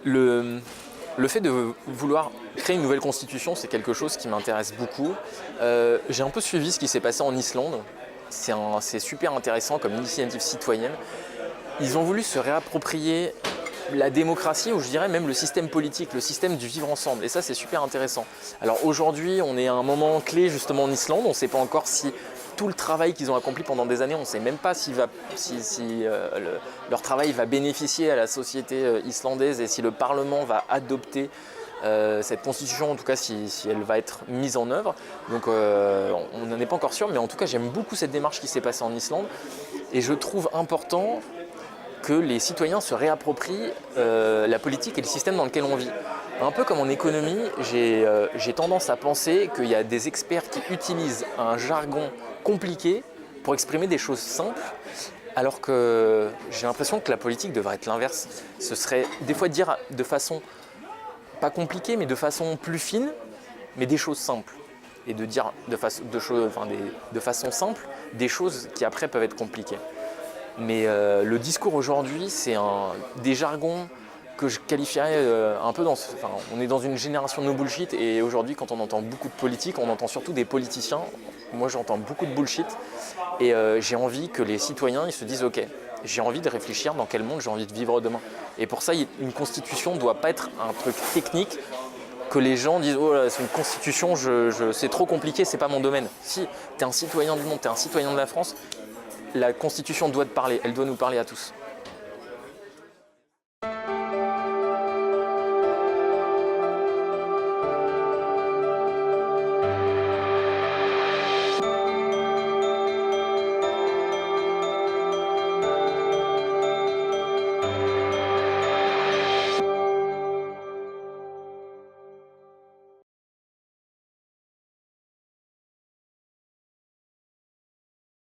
Le, le fait de vouloir créer une nouvelle constitution, c'est quelque chose qui m'intéresse beaucoup. J'ai un peu suivi ce qui s'est passé en Islande. C'est super intéressant comme initiative citoyenne. Ils ont voulu se réapproprier la démocratie, ou je dirais même le système politique, le système du vivre ensemble. Et ça, c'est super intéressant. Alors aujourd'hui, on est à un moment clé justement en Islande. On ne sait pas encore si tout le travail qu'ils ont accompli pendant des années, on ne sait même pas si leur travail va bénéficier à la société islandaise et si le Parlement va adopter cette constitution, en tout cas si elle va être mise en œuvre. Donc on n'en est pas encore sûr, mais en tout cas j'aime beaucoup cette démarche qui s'est passée en Islande. Et je trouve important que les citoyens se réapproprient la politique et le système dans lequel on vit. Un peu comme en économie, j'ai tendance à penser qu'il y a des experts qui utilisent un jargon compliqué pour exprimer des choses simples, alors que j'ai l'impression que la politique devrait être l'inverse. Ce serait des fois dire de façon pas compliquée, mais de façon plus fine, mais des choses simples. Et de dire de façon simple des choses qui après peuvent être compliquées. Mais le discours aujourd'hui, c'est des jargons que je qualifierais un peu on est dans une génération de no bullshit et aujourd'hui quand on entend beaucoup de politique, on entend surtout des politiciens. Moi j'entends beaucoup de bullshit et j'ai envie que les citoyens ils se disent ok, j'ai envie de réfléchir dans quel monde j'ai envie de vivre demain. Et pour ça une constitution ne doit pas être un truc technique que les gens disent oh là, c'est une constitution, c'est trop compliqué, c'est pas mon domaine. Si tu es un citoyen du monde, tu es un citoyen de la France, la constitution doit te parler, elle doit nous parler à tous.